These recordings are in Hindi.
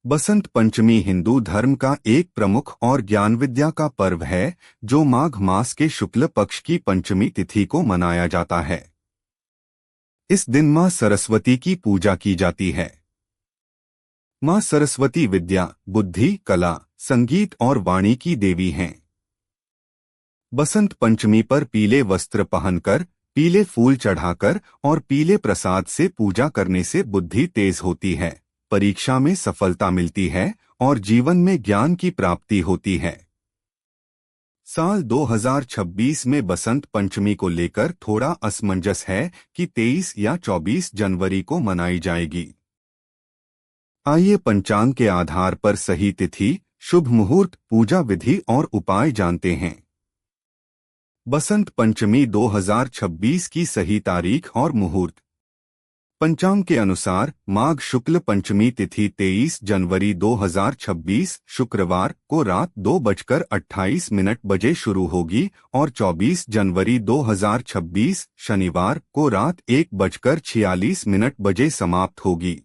बसंत पंचमी हिंदू धर्म का एक प्रमुख और ज्ञान विद्या का पर्व है जो माघ मास के शुक्ल पक्ष की पंचमी तिथि को मनाया जाता है। इस दिन मां सरस्वती की पूजा की जाती है। मां सरस्वती विद्या, बुद्धि, कला, संगीत और वाणी की देवी हैं। बसंत पंचमी पर पीले वस्त्र पहनकर, पीले फूल चढ़ाकर और पीले प्रसाद से पूजा करने से बुद्धि तेज होती है, परीक्षा में सफलता मिलती है और जीवन में ज्ञान की प्राप्ति होती है। साल 2026 में बसंत पंचमी को लेकर थोड़ा असमंजस है कि 23 या 24 जनवरी को मनाई जाएगी। आइए पंचांग के आधार पर सही तिथि, शुभ मुहूर्त, पूजा विधि और उपाय जानते हैं। बसंत पंचमी 2026 की सही तारीख और मुहूर्त। पंचांग के अनुसार माघ शुक्ल पंचमी तिथि 23 जनवरी 2026 शुक्रवार को रात 2:28 बजे शुरू होगी और 24 जनवरी 2026 शनिवार को रात 1:46 बजे समाप्त होगी।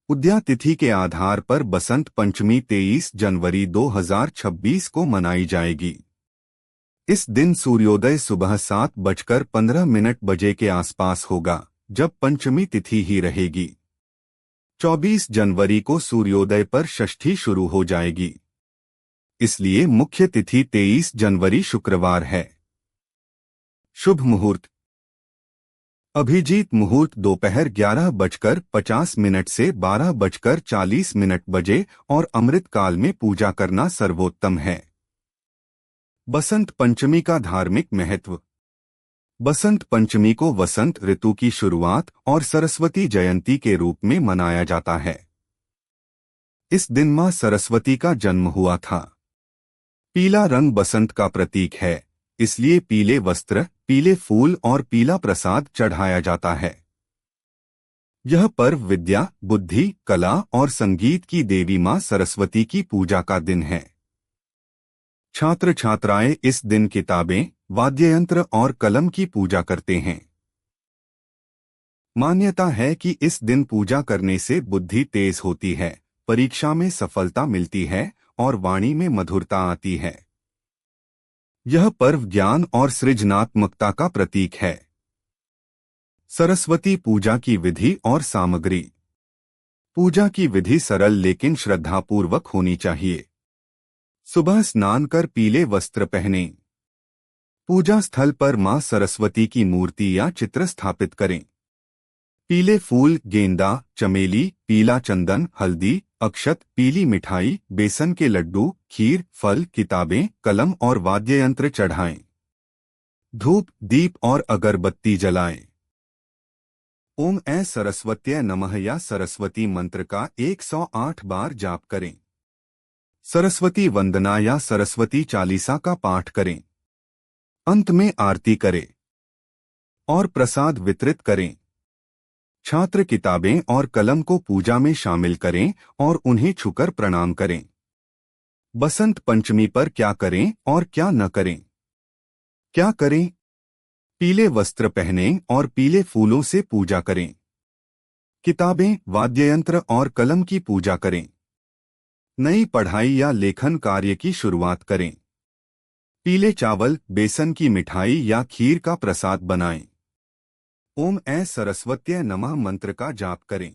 उदया तिथि के आधार पर बसंत पंचमी 23 जनवरी 2026 को मनाई जाएगी। इस दिन सूर्योदय सुबह 7:15 बजे के आसपास होगा, जब पंचमी तिथि ही रहेगी। 24 जनवरी को सूर्योदय पर षष्ठी शुरू हो जाएगी, इसलिए मुख्य तिथि 23 जनवरी शुक्रवार है। शुभ मुहूर्त। अभिजीत मुहूर्त दोपहर 11:50 से 12:40 बजे और अमृत काल में पूजा करना सर्वोत्तम है। बसंत पंचमी का धार्मिक महत्व। बसंत पंचमी को वसंत ऋतु की शुरुआत और सरस्वती जयंती के रूप में मनाया जाता है। इस दिन मां सरस्वती का जन्म हुआ था। पीला रंग बसंत का प्रतीक है, इसलिए पीले वस्त्र, पीले फूल और पीला प्रसाद चढ़ाया जाता है। यह पर्व विद्या, बुद्धि, कला और संगीत की देवी मां सरस्वती की पूजा का दिन है। छात्र छात्राएं इस दिन किताबें, वाद्ययंत्र और कलम की पूजा करते हैं। मान्यता है कि इस दिन पूजा करने से बुद्धि तेज होती है, परीक्षा में सफलता मिलती है और वाणी में मधुरता आती है। यह पर्व ज्ञान और सृजनात्मकता का प्रतीक है। सरस्वती पूजा की विधि और सामग्री। पूजा की विधि सरल लेकिन श्रद्धापूर्वक होनी चाहिए। सुबह स्नान कर पीले वस्त्र पहनें। पूजा स्थल पर मां सरस्वती की मूर्ति या चित्र स्थापित करें। पीले फूल, गेंदा, चमेली, पीला चंदन, हल्दी, अक्षत, पीली मिठाई, बेसन के लड्डू, खीर, फल, किताबें, कलम और वाद्ययंत्र चढ़ाएं। धूप, दीप और अगरबत्ती जलाएं। ओम ऐ सरस्वत्यै नमः या सरस्वती मंत्र का 108 बार जाप करें। सरस्वती वंदना या सरस्वती चालीसा का पाठ करें। अंत में आरती करें और प्रसाद वितरित करें। छात्र किताबें और कलम को पूजा में शामिल करें और उन्हें छूकर प्रणाम करें। बसंत पंचमी पर क्या करें और क्या न करें। क्या करें? पीले वस्त्र पहनें और पीले फूलों से पूजा करें। किताबें, वाद्ययंत्र और कलम की पूजा करें। नई पढ़ाई या लेखन कार्य की शुरुआत करें। पीले चावल, बेसन की मिठाई या खीर का प्रसाद बनाएं। ओम ऐ सरस्वत्यै नमः मंत्र का जाप करें।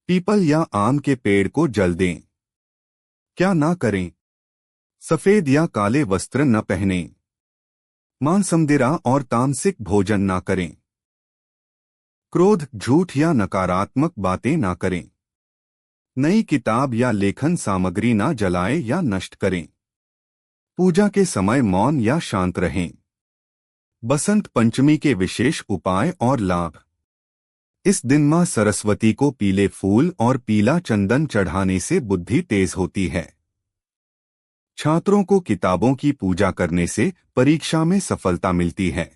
पीपल या आम के पेड़ को जल दें। क्या ना करें? सफेद या काले वस्त्र न पहनें। मांसमदिरा और तामसिक भोजन ना करें। क्रोध, झूठ या नकारात्मक बातें ना करें। नई किताब या लेखन सामग्री ना जलाएं या नष्ट करें। पूजा के समय मौन या शांत रहें। बसंत पंचमी के विशेष उपाय और लाभ। इस दिन मां सरस्वती को पीले फूल और पीला चंदन चढ़ाने से बुद्धि तेज होती है। छात्रों को किताबों की पूजा करने से परीक्षा में सफलता मिलती है।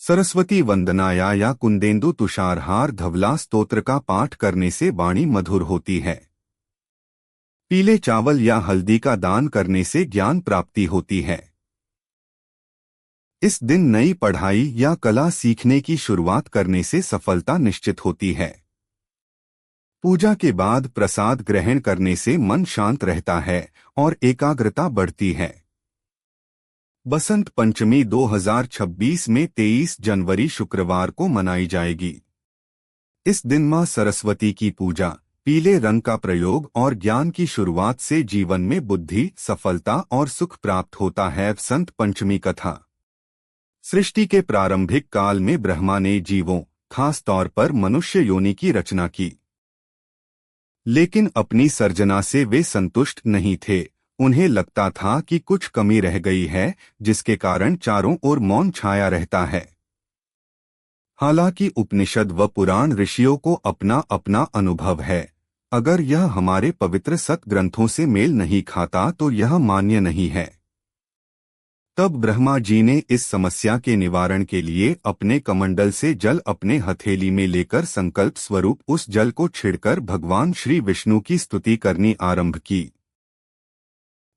सरस्वती वंदना या कुंदेंदु तुषारहार धवला स्तोत्र का पाठ करने से वाणी मधुर होती है। पीले चावल या हल्दी का दान करने से ज्ञान प्राप्ति होती है। इस दिन नई पढ़ाई या कला सीखने की शुरुआत करने से सफलता निश्चित होती है। पूजा के बाद प्रसाद ग्रहण करने से मन शांत रहता है और एकाग्रता बढ़ती है। बसंत पंचमी 2026 में 23 जनवरी शुक्रवार को मनाई जाएगी। इस दिन मां सरस्वती की पूजा, पीले रंग का प्रयोग और ज्ञान की शुरुआत से जीवन में बुद्धि, सफलता और सुख प्राप्त होता है। बसंत पंचमी कथा। सृष्टि के प्रारंभिक काल में ब्रह्मा ने जीवों, खास तौर पर मनुष्य योनि की रचना की। लेकिन अपनी सर्जना से वे संतुष्ट नहीं थे। उन्हें लगता था कि कुछ कमी रह गई है, जिसके कारण चारों ओर मौन छाया रहता है। हालांकि उपनिषद व पुराण ऋषियों को अपना अपना अनुभव है। अगर यह हमारे पवित्र सत ग्रंथों से मेल नहीं खाता तो यह मान्य नहीं है। तब ब्रह्मा जी ने इस समस्या के निवारण के लिए अपने कमंडल से जल अपने हथेली में लेकर संकल्प स्वरूप उस जल को छिड़कर भगवान श्री विष्णु की स्तुति करनी आरंभ की।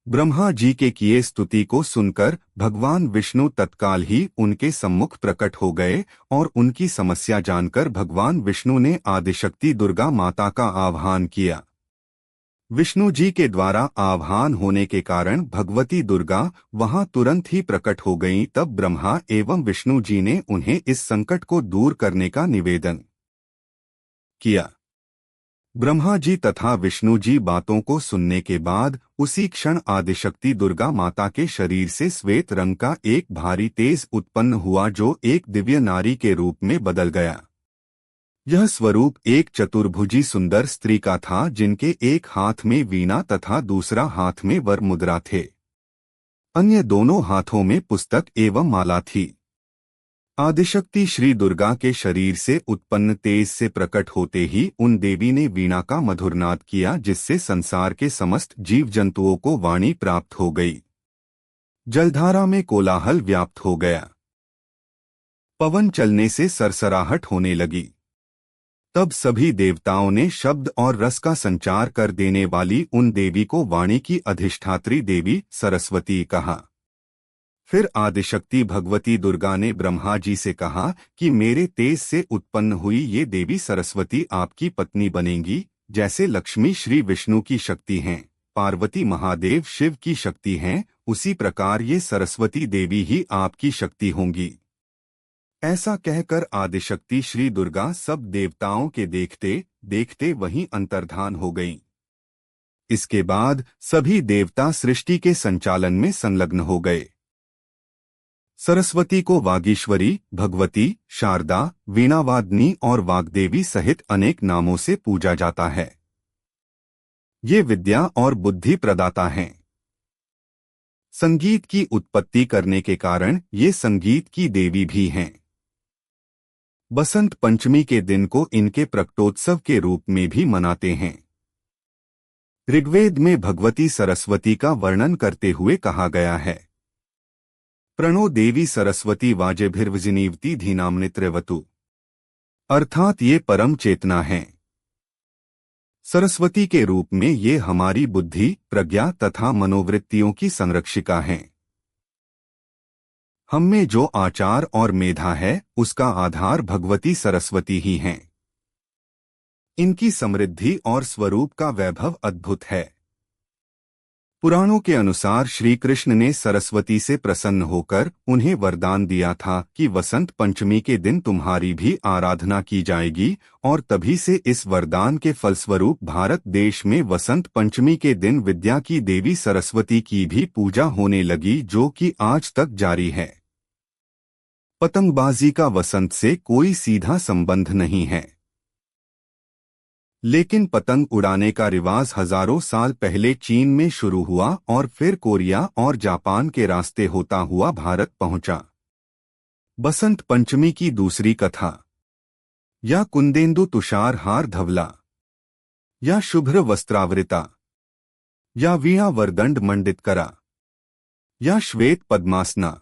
ब्रह्मा जी के किए स्तुति को सुनकर भगवान विष्णु तत्काल ही उनके सम्मुख प्रकट हो गए और उनकी समस्या जानकर भगवान विष्णु ने आदिशक्ति दुर्गा माता का आह्वान किया। विष्णु जी के द्वारा आह्वान होने के कारण भगवती दुर्गा वहां तुरंत ही प्रकट हो गईं। तब ब्रह्मा एवं विष्णु जी ने उन्हें इस संकट को दूर करने का निवेदन किया। ब्रह्मा जी तथा विष्णु जी बातों को सुनने के बाद उसी क्षण आदिशक्ति दुर्गा माता के शरीर से श्वेत रंग का एक भारी तेज उत्पन्न हुआ, जो एक दिव्य नारी के रूप में बदल गया। यह स्वरूप एक चतुर्भुजी सुंदर स्त्री का था, जिनके एक हाथ में वीणा तथा दूसरा हाथ में वर मुद्रा थे। अन्य दोनों हाथों में पुस्तक एवं माला थी। आदिशक्ति श्री दुर्गा के शरीर से उत्पन्न तेज से प्रकट होते ही उन देवी ने वीणा का मधुर नाद किया, जिससे संसार के समस्त जीव जंतुओं को वाणी प्राप्त हो गई। जलधारा में कोलाहल व्याप्त हो गया। पवन चलने से सरसराहट होने लगी। तब सभी देवताओं ने शब्द और रस का संचार कर देने वाली उन देवी को वाणी की अधिष्ठात्री देवी सरस्वती कहा। फिर आदिशक्ति भगवती दुर्गा ने ब्रह्मा जी से कहा कि मेरे तेज से उत्पन्न हुई ये देवी सरस्वती आपकी पत्नी बनेंगी। जैसे लक्ष्मी श्री विष्णु की शक्ति हैं, पार्वती महादेव शिव की शक्ति हैं, उसी प्रकार ये सरस्वती देवी ही आपकी शक्ति होंगी। ऐसा कहकर आदिशक्ति श्री दुर्गा सब देवताओं के देखते देखते वहीं अंतर्धान हो गईं। इसके बाद सभी देवता सृष्टि के संचालन में संलग्न हो गए। सरस्वती को वागीश्वरी, भगवती, शारदा, वीणावादिनी और वाग्देवी सहित अनेक नामों से पूजा जाता है। ये विद्या और बुद्धि प्रदाता हैं। संगीत की उत्पत्ति करने के कारण ये संगीत की देवी भी हैं। बसंत पंचमी के दिन को इनके प्रकटोत्सव के रूप में भी मनाते हैं। ऋग्वेद में भगवती सरस्वती का वर्णन करते हुए कहा गया है, प्रणो देवी सरस्वती वाजेभिर्वजिनीवती धीनामनित्रवतु, अर्थात ये परम चेतना हैं। सरस्वती के रूप में ये हमारी बुद्धि, प्रज्ञा तथा मनोवृत्तियों की संरक्षिका हैं। हम में जो आचार और मेधा है, उसका आधार भगवती सरस्वती ही हैं। इनकी समृद्धि और स्वरूप का वैभव अद्भुत है। पुराणों के अनुसार श्री कृष्ण ने सरस्वती से प्रसन्न होकर उन्हें वरदान दिया था कि वसंत पंचमी के दिन तुम्हारी भी आराधना की जाएगी, और तभी से इस वरदान के फलस्वरूप भारत देश में वसंत पंचमी के दिन विद्या की देवी सरस्वती की भी पूजा होने लगी, जो कि आज तक जारी है। पतंगबाजी का वसंत से कोई सीधा संबंध नहीं है, लेकिन पतंग उड़ाने का रिवाज हजारों साल पहले चीन में शुरू हुआ और फिर कोरिया और जापान के रास्ते होता हुआ भारत पहुंचा। बसंत पंचमी की दूसरी कथा, या कुंदेंदु तुषार हार धवला, या शुभ्र वस्त्रावृता, या वीणा वरदंड मंडित करा, या श्वेत पद्मासना,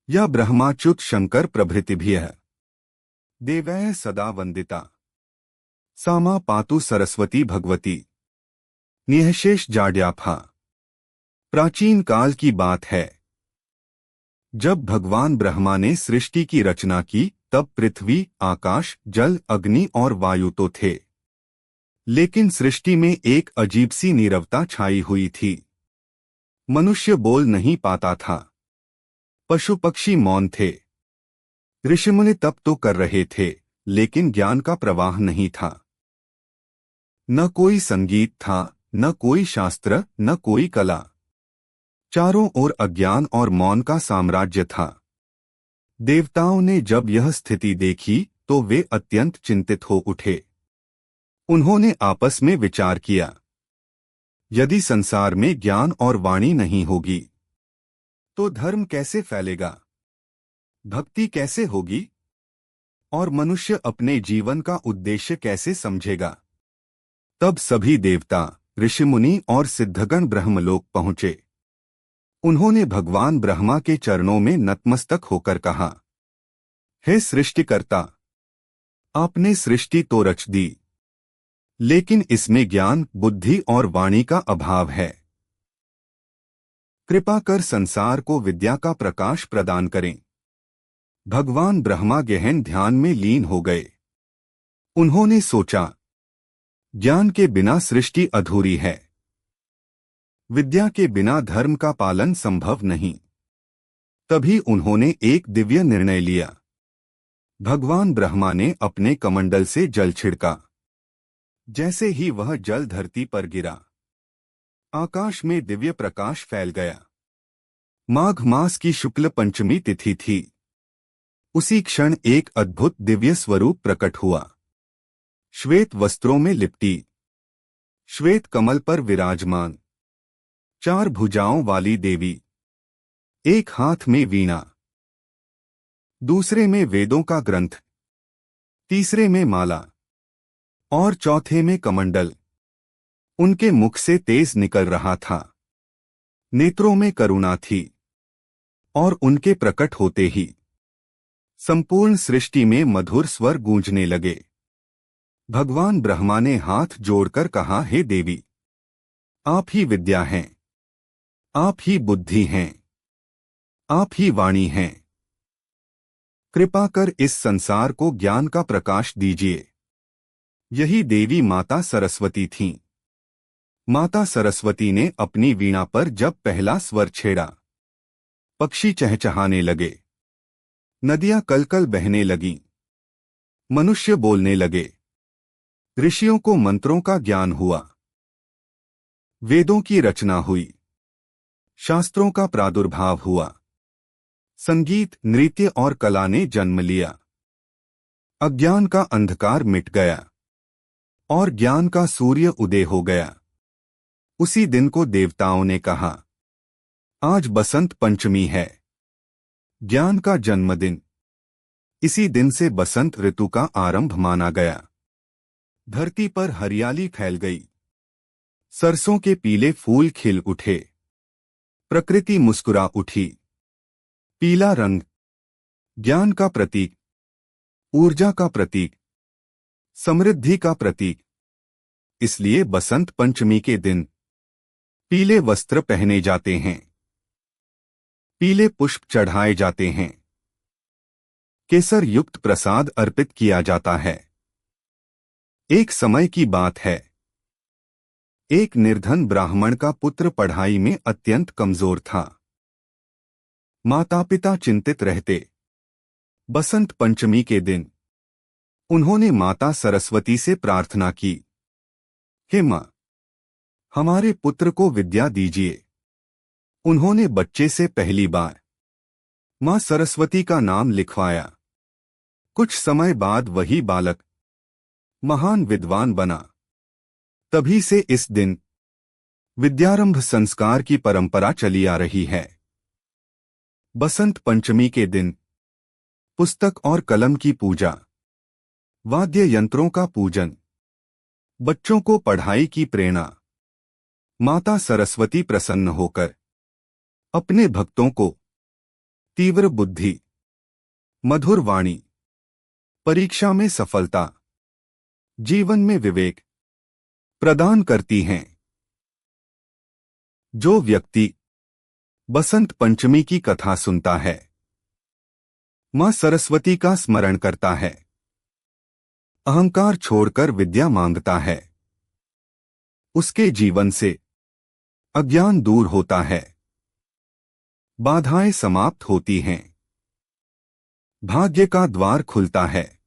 या ब्रह्माच्युत शंकर प्रभृतिभ्यः देवैः सदा वंदिता, सामा पातु सरस्वती भगवती। निःशेष जाड्याफा। प्राचीन काल की बात है, जब भगवान ब्रह्मा ने सृष्टि की रचना की, तब पृथ्वी, आकाश, जल, अग्नि और वायु तो थे, लेकिन सृष्टि में एक अजीब सी नीरवता छाई हुई थी। मनुष्य बोल नहीं पाता था, पशु पक्षी मौन थे, ऋषिमुनि तप तो कर रहे थे, लेकिन ज्ञान का प्रवाह नहीं था। न कोई संगीत था, न कोई शास्त्र, न कोई कला। चारों ओर अज्ञान और मौन का साम्राज्य था। देवताओं ने जब यह स्थिति देखी तो वे अत्यंत चिंतित हो उठे। उन्होंने आपस में विचार किया, यदि संसार में ज्ञान और वाणी नहीं होगी तो धर्म कैसे फैलेगा, भक्ति कैसे होगी और मनुष्य अपने जीवन का उद्देश्य कैसे समझेगा। तब सभी देवता, ऋषिमुनि और सिद्धगण ब्रह्मलोक पहुंचे। उन्होंने भगवान ब्रह्मा के चरणों में नतमस्तक होकर कहा, हे सृष्टिकर्ता, आपने सृष्टि तो रच दी, लेकिन इसमें ज्ञान, बुद्धि और वाणी का अभाव है। कृपा कर संसार को विद्या का प्रकाश प्रदान करें। भगवान ब्रह्मा गहन ध्यान में लीन हो गए। उन्होंने सोचा, ज्ञान के बिना सृष्टि अधूरी है, विद्या के बिना धर्म का पालन संभव नहीं। तभी उन्होंने एक दिव्य निर्णय लिया। भगवान ब्रह्मा ने अपने कमंडल से जल छिड़का। जैसे ही वह जल धरती पर गिरा, आकाश में दिव्य प्रकाश फैल गया। माघ मास की शुक्ल पंचमी तिथि थी। उसी क्षण एक अद्भुत दिव्य स्वरूप प्रकट हुआ। श्वेत वस्त्रों में लिपटी, श्वेत कमल पर विराजमान, 4 भुजाओं वाली देवी, एक हाथ में वीणा, दूसरे में वेदों का ग्रंथ, तीसरे में माला और चौथे में कमंडल। उनके मुख से तेज निकल रहा था, नेत्रों में करुणा थी और उनके प्रकट होते ही संपूर्ण सृष्टि में मधुर स्वर गूंजने लगे। भगवान ब्रह्मा ने हाथ जोड़कर कहा, हे देवी, आप ही विद्या हैं, आप ही बुद्धि हैं, आप ही वाणी हैं। कृपा कर इस संसार को ज्ञान का प्रकाश दीजिए। यही देवी माता सरस्वती थीं। माता सरस्वती ने अपनी वीणा पर जब पहला स्वर छेड़ा, पक्षी चहचहाने लगे, नदियां कलकल बहने लगीं, मनुष्य बोलने लगे, ऋषियों को मंत्रों का ज्ञान हुआ, वेदों की रचना हुई, शास्त्रों का प्रादुर्भाव हुआ, संगीत, नृत्य और कला ने जन्म लिया। अज्ञान का अंधकार मिट गया और ज्ञान का सूर्य उदय हो गया। उसी दिन को देवताओं ने कहा, आज बसंत पंचमी है, ज्ञान का जन्मदिन। इसी दिन से बसंत ऋतु का आरंभ माना गया। धरती पर हरियाली फैल गई, सरसों के पीले फूल खिल उठे, प्रकृति मुस्कुरा उठी। पीला रंग ज्ञान का प्रतीक, ऊर्जा का प्रतीक, समृद्धि का प्रतीक। इसलिए बसंत पंचमी के दिन पीले वस्त्र पहने जाते हैं, पीले पुष्प चढ़ाए जाते हैं, केसर युक्त प्रसाद अर्पित किया जाता है। एक समय की बात है, एक निर्धन ब्राह्मण का पुत्र पढ़ाई में अत्यंत कमजोर था। माता पिता चिंतित रहते। बसंत पंचमी के दिन उन्होंने माता सरस्वती से प्रार्थना की, हे मां, हमारे पुत्र को विद्या दीजिए। उन्होंने बच्चे से पहली बार मां सरस्वती का नाम लिखवाया। कुछ समय बाद वही बालक महान विद्वान बना। तभी से इस दिन विद्यारंभ संस्कार की परंपरा चली आ रही है। बसंत पंचमी के दिन पुस्तक और कलम की पूजा, वाद्य यंत्रों का पूजन, बच्चों को पढ़ाई की प्रेरणा। माता सरस्वती प्रसन्न होकर अपने भक्तों को तीव्र बुद्धि, मधुर वाणी, परीक्षा में सफलता, जीवन में विवेक प्रदान करती हैं। जो व्यक्ति बसंत पंचमी की कथा सुनता है, मां सरस्वती का स्मरण करता है, अहंकार छोड़कर विद्या मांगता है, उसके जीवन से अज्ञान दूर होता है, बाधाएं समाप्त होती हैं, भाग्य का द्वार खुलता है।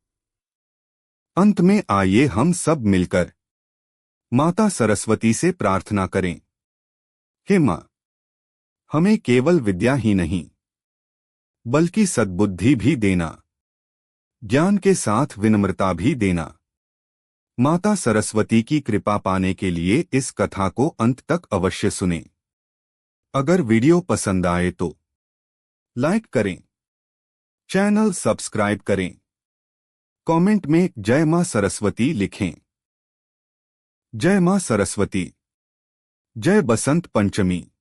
अंत में आइए हम सब मिलकर माता सरस्वती से प्रार्थना करें। हे मां, हमें केवल विद्या ही नहीं बल्कि सद्बुद्धि भी देना, ज्ञान के साथ विनम्रता भी देना। माता सरस्वती की कृपा पाने के लिए इस कथा को अंत तक अवश्य सुनें। अगर वीडियो पसंद आए तो लाइक करें, चैनल सब्सक्राइब करें, कमेंट में जय मां सरस्वती लिखें। जय मां सरस्वती, जय बसंत पंचमी।